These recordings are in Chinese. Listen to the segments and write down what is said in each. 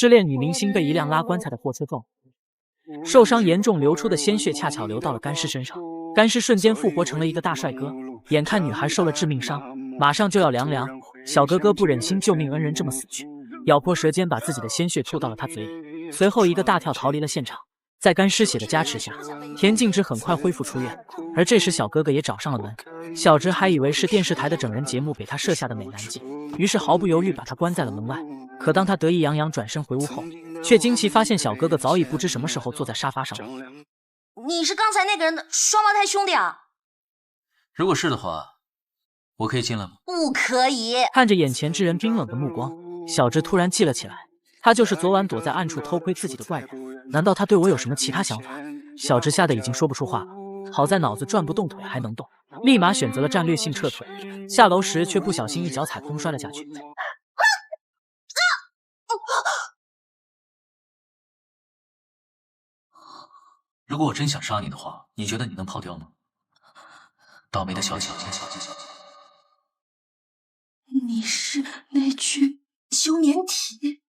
失恋女明星被一辆拉棺材的货车撞，受伤严重，流出的鲜血恰巧流到了干尸身上，干尸瞬间复活成了一个大帅哥。眼看女孩受了致命伤，马上就要凉凉，小哥哥不忍心救命恩人这么死去，咬破舌尖把自己的鲜血吐到了他嘴里，随后一个大跳逃离了现场。在干尸血的加持下，田径之很快恢复出院。而这时小哥哥也找上了门，小直还以为是电视台的整人节目给他设下的美男计，于是毫不犹豫把他关在了门外。可当他得意洋洋转身回屋后，却惊奇发现小哥哥早已不知什么时候坐在沙发上了。你是刚才那个人的双胞胎兄弟啊？如果是的话，我可以进来吗？不可以。看着眼前之人冰冷的目光，小直突然记了起来，他就是昨晚躲在暗处偷窥自己的怪人。难道他对我有什么其他想法？小直吓得已经说不出话了。好在脑子转不动，腿还能动，立马选择了战略性撤退。下楼时却不小心一脚踩空摔了下去。如果我真想杀你的话，你觉得你能跑掉吗？倒霉的小姐。你是那具休眠体？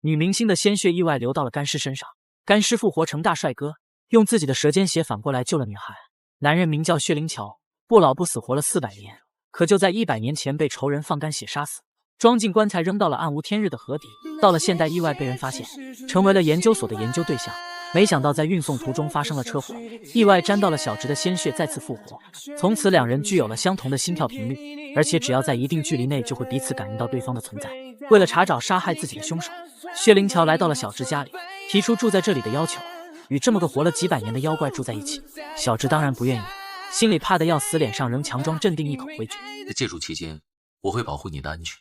女明星的鲜血意外流到了干尸身上，干尸复活成大帅哥，用自己的舌尖血反过来救了女孩。男人名叫薛灵桥，不老不死活了400年，可就在100年前被仇人放干血杀死，装进棺材扔到了暗无天日的河底。到了现代意外被人发现，成为了研究所的研究对象。没想到在运送途中发生了车祸，意外沾到了小直的鲜血，再次复活。从此两人具有了相同的心跳频率，而且只要在一定距离内就会彼此感应到对方的存在。为了查找杀害自己的凶手，薛灵桥来到了小直家里，提出住在这里的要求，与这么个活了几百年的妖怪住在一起。小直当然不愿意，心里怕得要死，脸上仍强装镇定，一口回绝。在借住期间，我会保护你的安全。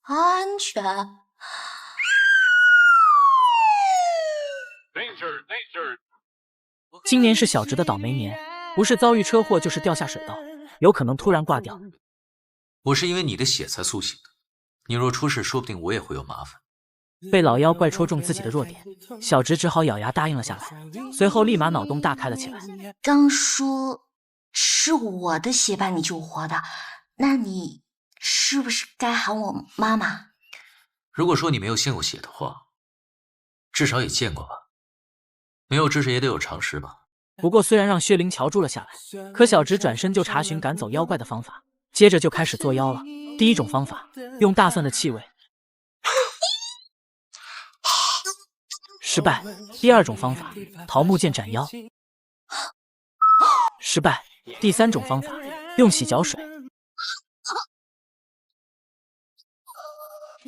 安全？今年是小直的倒霉年，不是遭遇车祸就是掉下水道，有可能突然挂掉。我是因为你的血才苏醒的，你若出事，说不定我也会有麻烦。被老妖怪戳中自己的弱点，小直只好咬牙答应了下来，随后立马脑洞大开了起来。刚说是我的血把你救活的，那你是不是该喊我妈妈？如果说你没有献过血的话，至少也见过吧。没有知识也得有常识吧。不过虽然让薛灵桥住了下来，可小直转身就查询赶走妖怪的方法，接着就开始作妖了。第一种方法，用大蒜的气味，失败。第二种方法，桃木剑斩妖，失败。第三种方法，用洗脚水。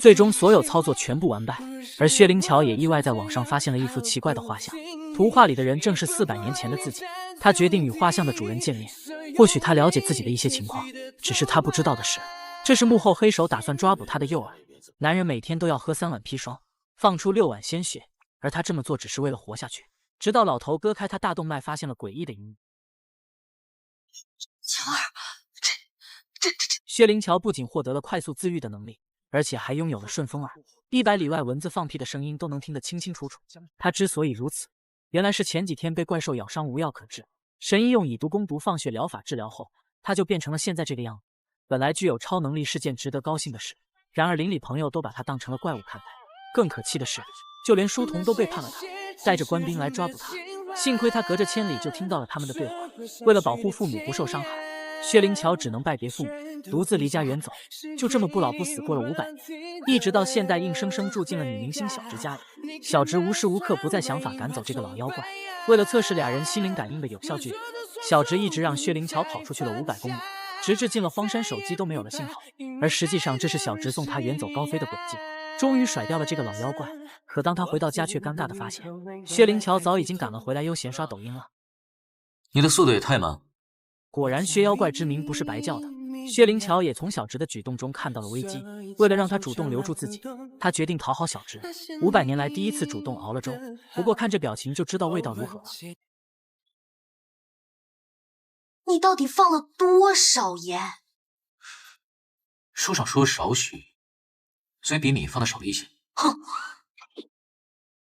最终所有操作全部完败，而薛灵桥也意外在网上发现了一幅奇怪的画像，图画里的人正是400年前的自己。他决定与画像的主人见面，或许他了解自己的一些情况，只是他不知道的是，这是幕后黑手打算抓捕他的诱饵。男人每天都要喝3碗砒霜，放出6碗鲜血，而他这么做只是为了活下去。直到老头割开他大动脉，发现了诡异的一幕。乔儿，这……薛灵桥不仅获得了快速自愈的能力，而且还拥有了顺风耳，100里外蚊子放屁的声音都能听得清清楚楚。他之所以如此，原来是前几天被怪兽咬伤，无药可治，神医用以毒攻毒放血疗法治疗后，他就变成了现在这个样子。本来具有超能力是件值得高兴的事，然而邻里朋友都把他当成了怪物看待。更可气的是，就连书童都背叛了他，带着官兵来抓捕他。幸亏他隔着千里就听到了他们的对话，为了保护父母不受伤害，薛灵桥只能拜别父母，独自离家远走。就这么不老不死过了500年，一直到现代硬生生住进了女明星小直家里。小直无时无刻不在想法赶走这个老妖怪。为了测试俩人心灵感应的有效距离，小直一直让薛灵桥跑出去了500公里，直至进了荒山，手机都没有了信号。而实际上这是小直送他远走高飞的轨迹。终于甩掉了这个老妖怪，可当他回到家却尴尬地发现，薛灵桥早已经赶了回来，悠闲刷抖音了。你的速度也太慢。果然薛妖怪之名不是白叫的，薛灵桥也从小直的举动中看到了危机。为了让他主动留住自己，他决定讨好小直，500年来第一次主动熬了粥。不过看这表情就知道味道如何了。你到底放了多少盐？书上说少许，所以比你放的少一些。哼，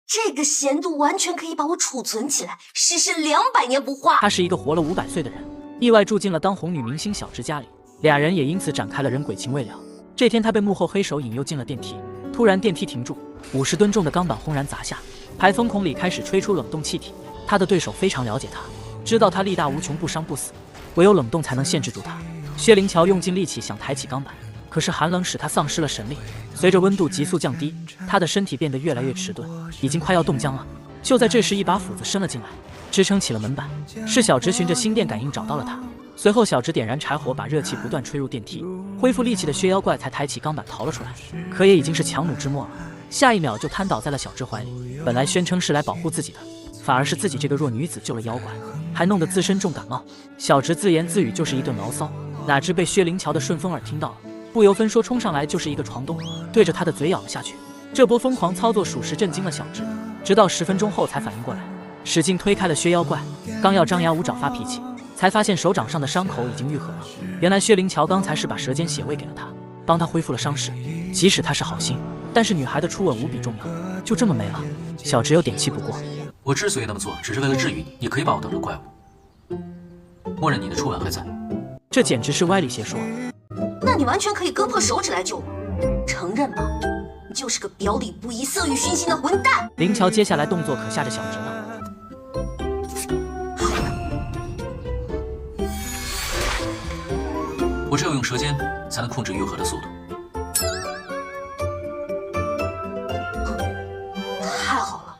这个咸度完全可以把我储存起来，世事200年不化。他是一个活了500岁的人，意外住进了当红女明星小直家里，俩人也因此展开了人鬼情未了。这天他被幕后黑手引诱进了电梯，突然电梯停住，50吨重的钢板轰然砸下，排风孔里开始吹出冷冻气体。他的对手非常了解他，知道他力大无穷，不伤不死，唯有冷冻才能限制住他。薛灵桥用尽力气想抬起钢板，可是寒冷使他丧失了神力。随着温度急速降低，他的身体变得越来越迟钝，已经快要冻僵了。就在这时，一把斧子伸了进来，支撑起了门板。是小直循着心电感应找到了他。随后，小直点燃柴火，把热气不断吹入电梯。恢复力气的薛妖怪才抬起钢板逃了出来，可也已经是强弩之末了。下一秒就瘫倒在了小直怀里。本来宣称是来保护自己的，反而是自己这个弱女子救了妖怪，还弄得自身重感冒。小直自言自语就是一顿牢骚，哪知被薛灵桥的顺风耳听到了，不由分说冲上来就是一个床咚，对着他的嘴咬了下去。这波疯狂操作属实震惊了小直，直到10分钟后才反应过来，使劲推开了薛妖怪，刚要张牙舞爪发脾气，才发现手掌上的伤口已经愈合了。原来薛灵桥刚才是把舌尖血喂给了他，帮他恢复了伤势。即使他是好心，但是女孩的初吻无比重要，就这么没了，小直有点气不过。我之所以那么做，只是为了治愈你。你可以把我当成怪物，默认你的初吻还在。这简直是歪理邪说。那你完全可以割破手指来救我，承认吧，你就是个表里不一、色欲熏心的混蛋。灵桥接下来动作可吓着小直了。我只有用舌尖才能控制愈合的速度。太好了，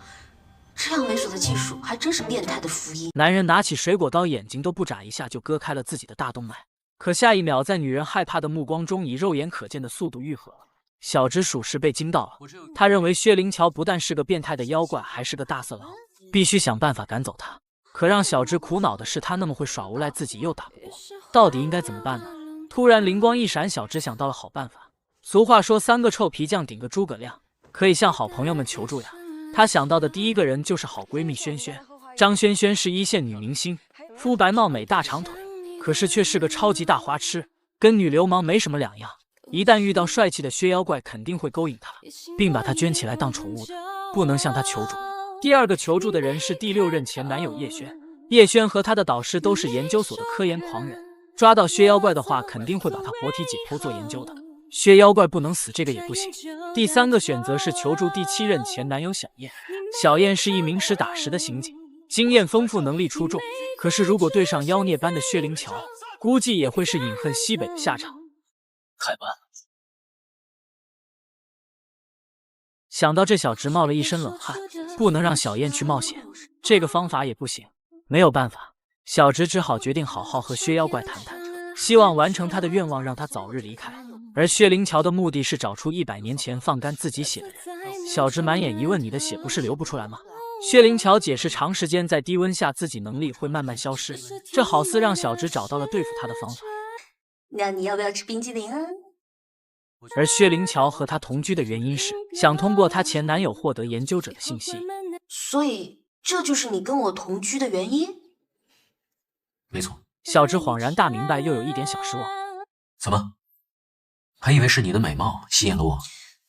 这样猥琐的技术还真是变态的福音。男人拿起水果刀，眼睛都不眨一下就割开了自己的大动脉，可下一秒在女人害怕的目光中以肉眼可见的速度愈合了。小直属实被惊到了，他认为薛灵桥不但是个变态的妖怪，还是个大色狼，必须想办法赶走他。可让小直苦恼的是，他那么会耍无赖，自己又打不过，到底应该怎么办呢？突然灵光一闪，小直想到了好办法。俗话说3个臭皮匠顶个诸葛亮，可以向好朋友们求助呀。他想到的第一个人就是好闺蜜萱萱。张萱萱是1线女明星，肤白貌美大长腿，可是却是个超级大花痴，跟女流氓没什么两样。一旦遇到帅气的薛妖怪，肯定会勾引她，并把她圈起来当宠物的，不能向她求助。第二个求助的人是第6任前男友叶轩。叶轩和他的导师都是研究所的科研狂人，抓到薛妖怪的话，肯定会把他活体解剖做研究的。薛妖怪不能死，这个也不行。第3个选择是求助第7任前男友小燕。小燕是一名实打实的刑警，经验丰富，能力出众。可是如果对上妖孽般的薛灵桥，估计也会是饮恨西北的下场。太慢了。想到这，小直冒了一身冷汗，不能让小燕去冒险，这个方法也不行。没有办法，小直只好决定好好和薛妖怪谈谈，希望完成他的愿望，让他早日离开。而薛灵桥的目的是找出100年前放干自己血的人。小直满眼疑问：你的血不是流不出来吗？薛灵桥解释，长时间在低温下，自己能力会慢慢消失，这好似让小直找到了对付他的方法。那你要不要吃冰激凌啊？而薛灵桥和他同居的原因是想通过她前男友获得研究者的信息，所以这就是你跟我同居的原因？没错。小直恍然大明白，又有一点小失望。怎么？还以为是你的美貌吸引了我？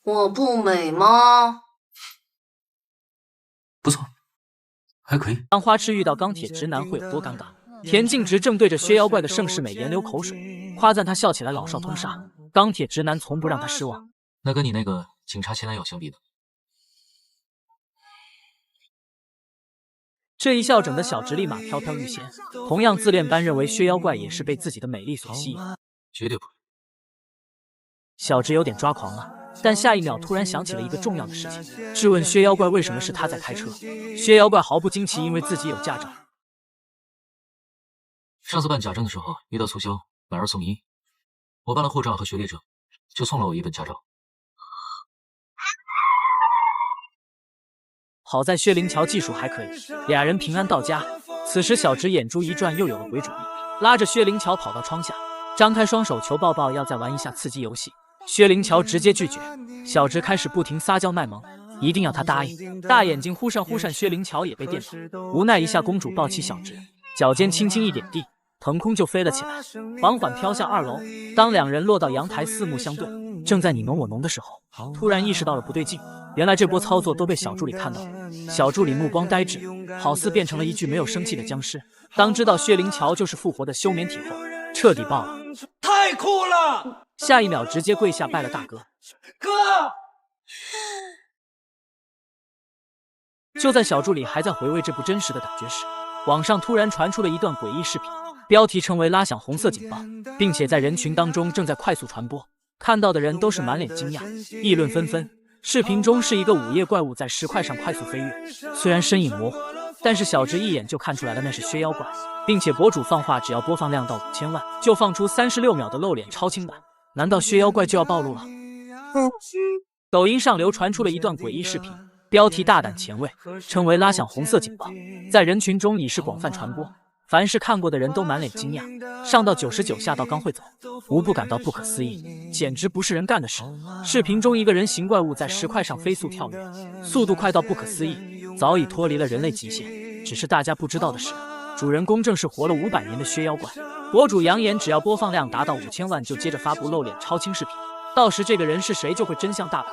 我不美吗？不错，还可以。当花痴遇到钢铁直男会有多尴尬？田径直正对着薛妖怪的盛世美颜流口水，夸赞他笑起来老少通杀。钢铁直男从不让他失望。那跟你那个警察前男友相比呢？这一笑整的小直立马飘飘欲仙，同样自恋般认为薛妖怪也是被自己的美丽所吸引。绝对不。小直有点抓狂了，但下一秒突然想起了一个重要的事情，质问薛妖怪为什么是他在开车。薛妖怪毫不惊奇，因为自己有驾照。上次办假证的时候遇到促销，买2送1，我办了护照和学历证，就送了我一本驾照。好在薛灵桥技术还可以，俩人平安到家。此时小直眼珠一转，又有了鬼主意，拉着薛灵桥跑到窗下，张开双手求抱抱，要再玩一下刺激游戏。薛灵桥直接拒绝，小直开始不停撒娇卖萌，一定要他答应。大眼睛忽闪忽闪，薛灵桥也被电到，无奈一下，公主抱起小直，脚尖轻轻一点地，腾空就飞了起来，缓缓飘向2楼。当两人落到阳台，四目相对，正在你侬我侬的时候，突然意识到了不对劲，原来这波操作都被小助理看到了。小助理目光呆滞，好似变成了一具没有生气的僵尸。当知道薛灵桥就是复活的休眠体后，彻底爆了，太酷了！下一秒直接跪下拜了大哥。哥，就在小助理还在回味这部真实的感觉时，网上突然传出了一段诡异视频，标题称为拉响红色警报，并且在人群当中正在快速传播。看到的人都是满脸惊讶，议论纷纷。视频中是一个午夜怪物在石块上快速飞跃，虽然身影模糊，但是小直一眼就看出来了那是薛妖怪，并且博主放话只要播放量到5000万，就放出36秒的露脸超清版。难道薛妖怪就要暴露了？抖音上流传出了一段诡异视频，标题大胆前卫，称为拉响红色警报，在人群中已是广泛传播。凡是看过的人都满脸惊讶，上到99，下到刚会走，无不感到不可思议，简直不是人干的事。视频中一个人形怪物在石块上飞速跳跃，速度快到不可思议，早已脱离了人类极限。只是大家不知道的是，主人公正是活了500年的薛妖怪。博主扬言只要播放量达到5000万就接着发布露脸超清视频，到时这个人是谁就会真相大白。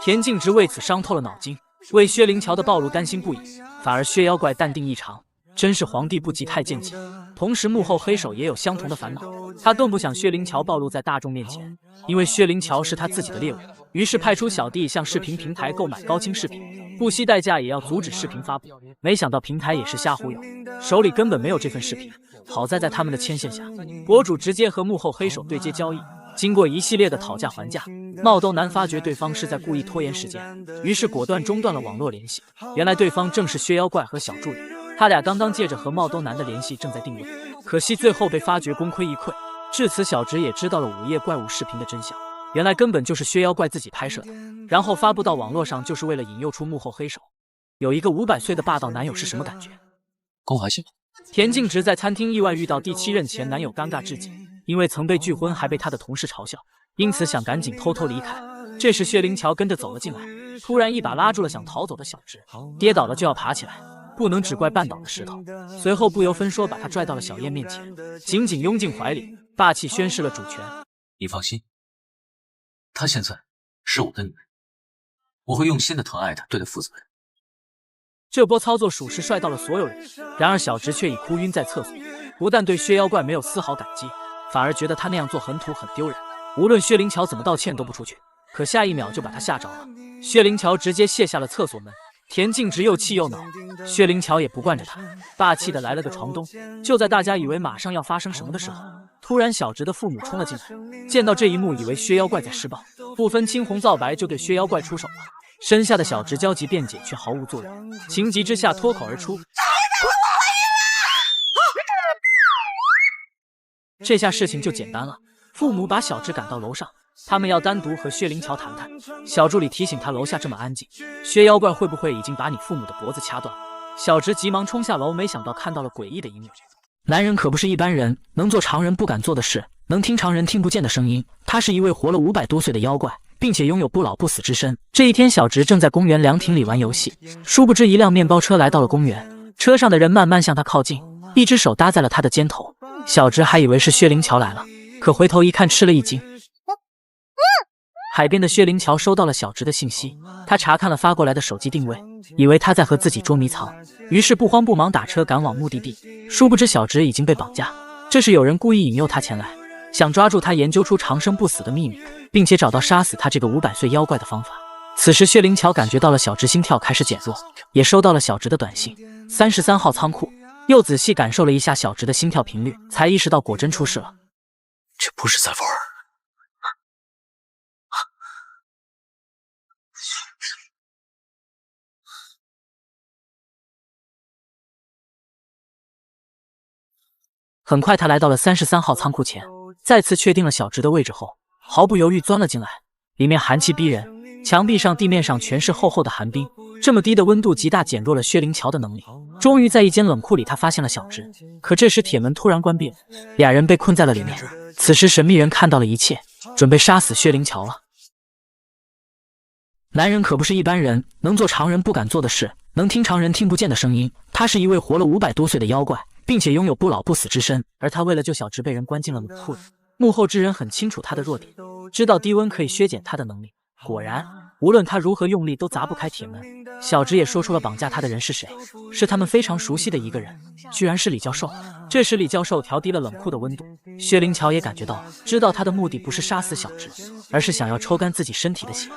田径直为此伤透了脑筋，为薛灵桥的暴露担心不已，反而薛妖怪淡定异常，真是皇帝不急太监急。同时幕后黑手也有相同的烦恼，他更不想薛灵桥暴露在大众面前，因为薛灵桥是他自己的猎物，于是派出小弟向视频平台购买高清视频，不惜代价也要阻止视频发布。没想到平台也是瞎忽悠，手里根本没有这份视频。好在在他们的牵线下，博主直接和幕后黑手对接交易。经过一系列的讨价还价，茂都男发觉对方是在故意拖延时间，于是果断中断了网络联系。原来对方正是薛妖怪和小助理，他俩刚刚借着和茂都男的联系正在定位，可惜最后被发觉功亏一篑。至此小直也知道了午夜怪物视频的真相，原来根本就是薛妖怪自己拍摄的，然后发布到网络上，就是为了引诱出幕后黑手。有一个500岁的霸道男友是什么感觉？跟我还行。田径直在餐厅意外遇到第7任前男友，尴尬至极，因为曾被拒婚还被他的同事嘲笑，因此想赶紧偷偷离开。这时薛灵桥跟着走了进来，突然一把拉住了想逃走的小直，跌倒了就要爬起来，不能只怪绊倒的石头。随后不由分说把他拽到了小燕面前，紧紧拥进怀里，霸气宣示了主权。你放心，她现在是我的女人，我会用心的疼爱她，对她负责任。这波操作属实帅到了所有人，然而小直却已哭晕在厕所，不但对薛妖怪没有丝毫感激，反而觉得他那样做很土很丢人，无论薛灵桥怎么道歉都不出去。可下一秒就把他吓着了，薛灵桥直接卸下了厕所门。田径直又气又恼，薛灵桥也不惯着他，霸气的来了个床咚。就在大家以为马上要发生什么的时候，突然小直的父母冲了进来，见到这一幕以为薛妖怪在施暴，不分青红皂白就对薛妖怪出手了。身下的小直焦急辩解却毫无作用，情急之下脱口而出：这下事情就简单了，父母把小直赶到楼上，他们要单独和薛灵桥谈谈。小助理提醒他，楼下这么安静，薛妖怪会不会已经把你父母的脖子掐断？小直急忙冲下楼，没想到看到了诡异的一幕。男人可不是一般人，能做常人不敢做的事，能听常人听不见的声音。他是一位活了500多岁的妖怪，并且拥有不老不死之身。这一天，小直正在公园凉亭里玩游戏，殊不知一辆面包车来到了公园，车上的人慢慢向他靠近，一只手搭在了他的肩头。小直还以为是薛灵桥来了，可回头一看，吃了一惊。海边的薛灵桥收到了小直的信息，他查看了发过来的手机定位，以为他在和自己捉迷藏，于是不慌不忙打车赶往目的地。殊不知小直已经被绑架，这是有人故意引诱他前来，想抓住他研究出长生不死的秘密，并且找到杀死他这个500岁妖怪的方法。此时薛灵桥感觉到了小直心跳开始减弱，也收到了小直的短信：33号仓库。又仔细感受了一下小直的心跳频率，才意识到果真出事了。这不是在玩。很快他来到了33号仓库前，再次确定了小直的位置后，毫不犹豫钻了进来。里面寒气逼人，墙壁上、地面上全是厚厚的寒冰，这么低的温度极大减弱了薛灵桥的能力。终于在一间冷库里，他发现了小直，可这时铁门突然关闭了，俩人被困在了里面。此时神秘人看到了一切，准备杀死薛灵桥了。男人可不是一般人，能做常人不敢做的事，能听常人听不见的声音。他是一位活了500多岁的妖怪，并且拥有不老不死之身，而他为了救小直被人关进了冷库里。幕后之人很清楚他的弱点，知道低温可以削减他的能力。果然，无论他如何用力都砸不开铁门。小直也说出了绑架他的人是谁，是他们非常熟悉的一个人，居然是李教授。这时李教授调低了冷库的温度，薛灵桥也感觉到了，知道他的目的不是杀死小直，而是想要抽干自己身体的血。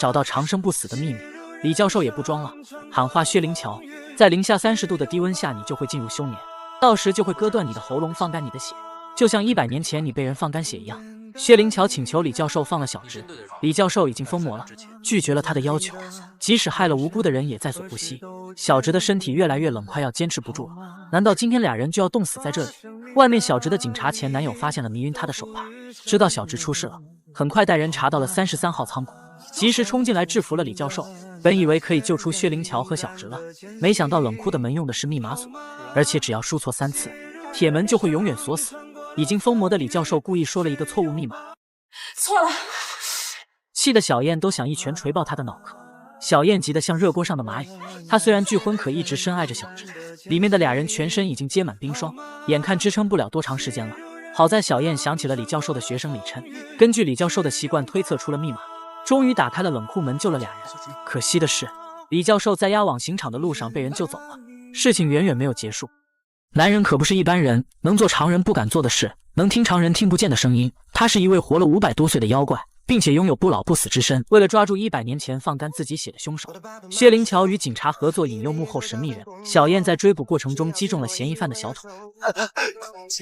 找到长生不死的秘密。李教授也不装了，喊话薛灵乔，在零下30度的低温下，你就会进入休眠，到时就会割断你的喉咙，放干你的血，就像100年前你被人放干血一样。薛灵乔请求李教授放了小直，李教授已经疯魔了，拒绝了他的要求，即使害了无辜的人也在所不惜。小直的身体越来越冷，快要坚持不住了。难道今天俩人就要冻死在这里？外面小直的警察前男友发现了迷晕他的手帕，知道小直出事了，很快带人查到了33号仓库，及时冲进来制服了李教授。本以为可以救出薛灵乔和小直了，没想到冷库的门用的是密码锁，而且只要输错3次，铁门就会永远锁死。已经疯魔的李教授故意说了一个错误密码，错了，气得小燕都想一拳捶爆他的脑壳。小燕急得像热锅上的蚂蚁，她虽然拒婚，可一直深爱着小直。里面的俩人全身已经结满冰霜，眼看支撑不了多长时间了。好在小燕想起了李教授的学生李琛，根据李教授的习惯推测出了密码，终于打开了冷库门，救了俩人。可惜的是，李教授在押往刑场的路上被人救走了。事情远远没有结束。男人可不是一般人，能做常人不敢做的事，能听常人听不见的声音。他是一位活了500多岁的妖怪，并且拥有不老不死之身。为了抓住100年前放干自己血的凶手，薛灵乔与警察合作引诱幕后神秘人。小燕在追捕过程中击中了嫌疑犯的小腿，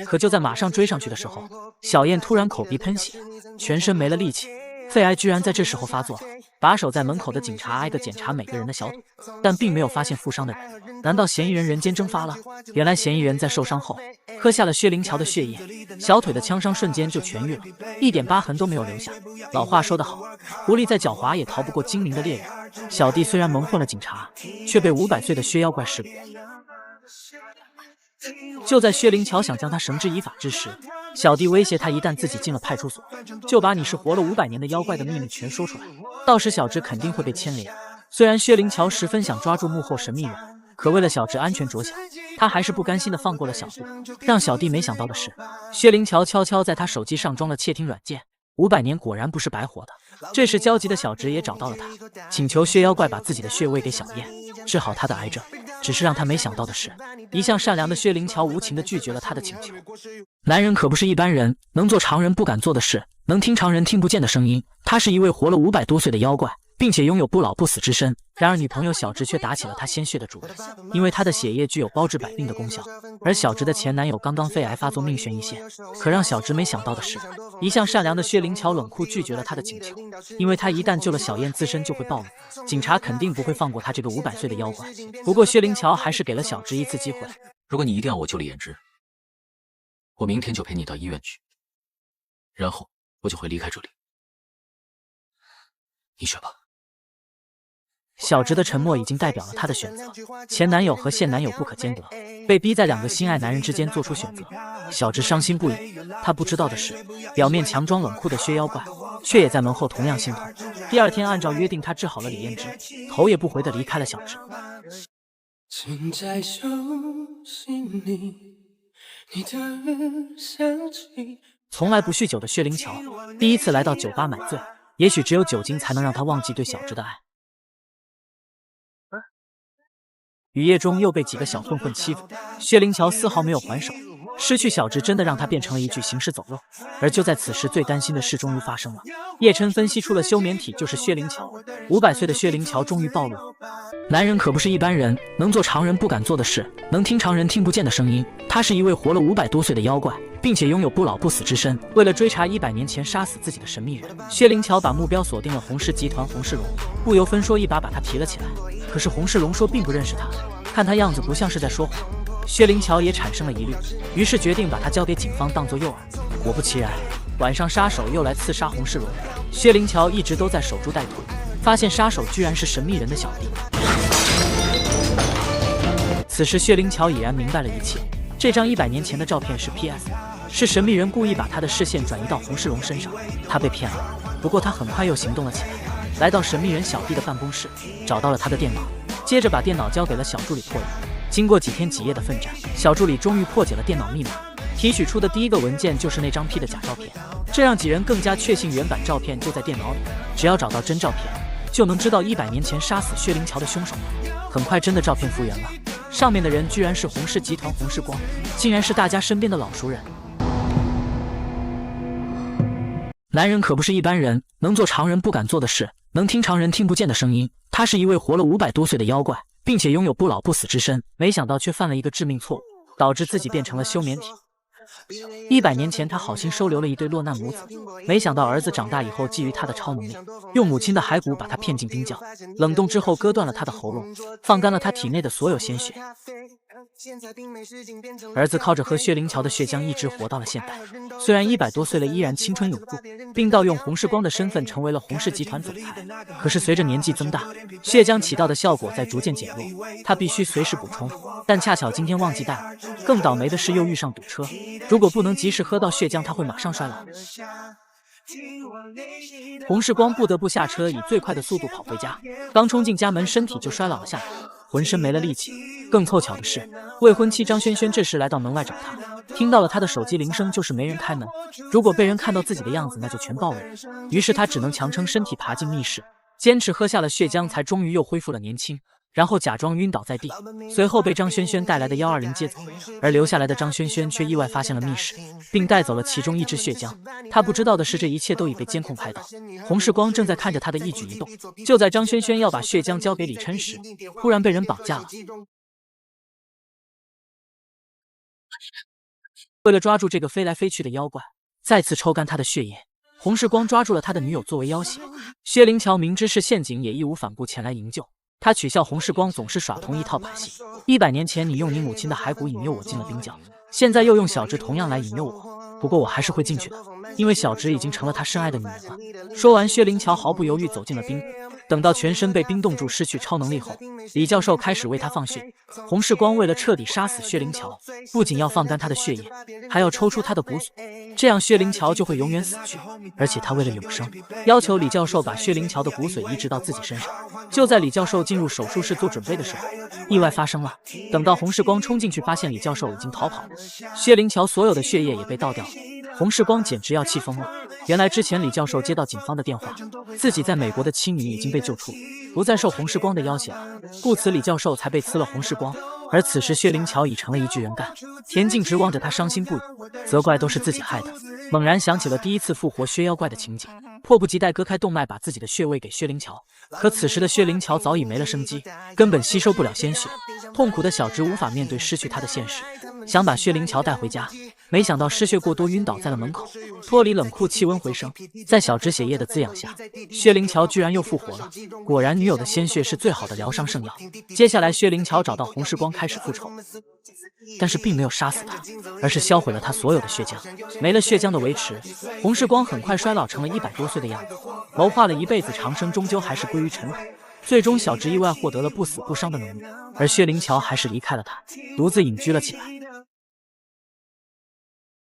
可就在马上追上去的时候，小燕突然口鼻喷血，全身没了力气。肺癌居然在这时候发作了。把守在门口的警察挨个检查每个人的小腿，但并没有发现负伤的人。难道嫌疑人人间蒸发了？原来嫌疑人在受伤后喝下了薛灵乔的血液，小腿的枪伤瞬间就痊愈了，一点疤痕都没有留下。老话说得好，狐狸再狡猾也逃不过精明的猎人。小弟虽然蒙混了警察，却被500岁的薛妖怪识别。就在薛灵乔想将他绳之以法之时，小弟威胁他，一旦自己进了派出所，就把你是活了500年的妖怪的秘密全说出来，到时小直肯定会被牵连。虽然薛灵乔十分想抓住幕后神秘人，可为了小直安全着想，他还是不甘心的放过了小弟。让小弟没想到的是，薛灵乔悄悄在他手机上装了窃听软件，500年果然不是白活的。这时焦急的小直也找到了他，请求薛妖怪把自己的血喂给小燕，治好他的癌症。只是让他没想到的是，一向善良的薛灵乔无情地拒绝了他的请求。男人可不是一般人，能做常人不敢做的事，能听常人听不见的声音。他是一位活了500多岁的妖怪，并且拥有不老不死之身。然而女朋友小直却打起了他鲜血的主意，因为他的血液具有包治百病的功效，而小直的前男友刚刚肺癌发作，命悬一线。可让小直没想到的是，一向善良的薛灵乔冷酷拒绝了他的请求，因为他一旦救了小燕，自身就会暴露，警察肯定不会放过他这个500岁的妖怪。不过薛灵乔还是给了小直一次机会。如果你一定要我救了颜之，我明天就陪你到医院去，然后我就会离开这里。你选吧。小直的沉默已经代表了他的选择，前男友和现男友不可兼得，被逼在2个心爱男人之间做出选择。小直伤心不已，他不知道的是，表面强装冷酷的薛妖怪，却也在门后同样心痛。第2天按照约定，他治好了李嫣之，头也不回地离开了小直。请在手心里，你的香气。从来不酗酒的薛灵乔，第一次来到酒吧买醉，也许只有酒精才能让他忘记对小直的爱。雨夜中又被几个小混混欺负，薛灵乔丝毫没有还手。失去小直真的让他变成了一具行尸走肉。而就在此时，最担心的事终于发生了。叶琛分析出了休眠体就是薛灵乔，500岁的薛灵乔终于暴露了。男人可不是一般人，能做常人不敢做的事，能听常人听不见的声音。他是一位活了500多岁的妖怪，并且拥有不老不死之身。为了追查100年前杀死自己的神秘人，薛灵乔把目标锁定了洪氏集团洪世荣，不由分说一把把他提了起来。可是洪世荣说并不认识他，看他样子不像是在说谎。薛灵乔也产生了疑虑，于是决定把他交给警方当作诱饵。果不其然，晚上杀手又来刺杀洪世荣。薛灵乔一直都在守株待兔，发现杀手居然是神秘人的小弟。此时薛灵乔已然明白了一切，这张100年前的照片是 PS， 是神秘人故意把他的视线转移到洪世荣身上，他被骗了。不过他很快又行动了起来，来到神秘人小弟的办公室，找到了他的电脑，接着把电脑交给了小助理破译。经过几天几夜的奋战，小助理终于破解了电脑密码，提取出的第一个文件就是那张 P 的假照片，这让几人更加确信原版照片就在电脑里，只要找到真照片，就能知道100年前杀死薛灵乔的凶手了。很快真的照片复原了，上面的人居然是洪氏集团洪世光，竟然是大家身边的老熟人。男人可不是一般人，能做常人不敢做的事，能听常人听不见的声音。他是一位活了500多岁的妖怪，并且拥有不老不死之身，没想到却犯了一个致命错误，导致自己变成了休眠体。100年前，他好心收留了一对落难母子，没想到儿子长大以后，觊觎他的超能力，用母亲的骸骨把他骗进冰窖，冷冻之后割断了他的喉咙，放干了他体内的所有鲜血。儿子靠着喝薛灵桥的血浆一直活到了现代，虽然100多岁了，依然青春永驻，并盗用洪世光的身份成为了洪氏集团总裁。可是随着年纪增大，血浆起到的效果在逐渐减弱，他必须随时补充，但恰巧今天忘记带了。更倒霉的是又遇上堵车，如果不能及时喝到血浆，他会马上衰老。洪世光不得不下车，以最快的速度跑回家，刚冲进家门，身体就衰老了下来，浑身没了力气。更凑巧的是，未婚妻张萱萱这时来到门外找他，听到了他的手机铃声，就是没人开门。如果被人看到自己的样子，那就全暴露。于是他只能强撑身体爬进密室，坚持喝下了血浆，才终于又恢复了年轻。然后假装晕倒在地，随后被张萱萱带来的120接走，而留下来的张萱萱却意外发现了密室，并带走了其中一支血浆。他不知道的是，这一切都已被监控拍到。洪世光正在看着他的一举一动。就在张萱萱要把血浆交给李琛时，忽然被人绑架了。为了抓住这个飞来飞去的妖怪，再次抽干他的血液，洪世光抓住了他的女友作为要挟。薛灵桥明知是陷阱，也义无反顾前来营救。他取笑洪世光总是耍同一套把戏。100年前你用你母亲的骸骨引诱我进了冰窖，现在又用小直同样来引诱我。不过我还是会进去的，因为小直已经成了他深爱的女人了。说完，薛灵桥毫不犹豫走进了冰谷。等到全身被冰冻住，失去超能力后，李教授开始为他放血。洪世光为了彻底杀死薛灵桥，不仅要放干他的血液，还要抽出他的骨髓，这样薛灵桥就会永远死去。而且他为了永生，要求李教授把薛灵桥的骨髓移植到自己身上。就在李教授进入手术室做准备的时候，意外发生了。等到洪世光冲进去，发现李教授已经逃跑了，薛灵桥所有的血液也被倒掉了。洪世光简直要气疯了。原来之前李教授接到警方的电话，自己在美国的妻女已经被救出，不再受洪世光的要挟了，故此李教授才被辞了洪世光。而此时薛灵桥已成了一具人干，田径直望着他伤心不已，责怪都是自己害的。猛然想起了第一次复活薛妖怪的情景，迫不及待割开动脉，把自己的血喂给薛灵桥。可此时的薛灵桥早已没了生机，根本吸收不了鲜血。痛苦的小直无法面对失去他的现实，想把薛灵桥带回家，没想到失血过多，晕倒在了门口，脱离冷库，气温回升。在小直血液的滋养下，薛灵桥居然又复活了。果然，女友的鲜血是最好的疗伤圣药。接下来，薛灵桥找到洪世光开始复仇，但是并没有杀死他，而是销毁了他所有的血浆。没了血浆的维持，洪世光很快衰老成了100多岁的样子。谋划了一辈子长生，终究还是归于尘土。最终，小直意外获得了不死不伤的能力，而薛灵桥还是离开了他，独自隐居了起来。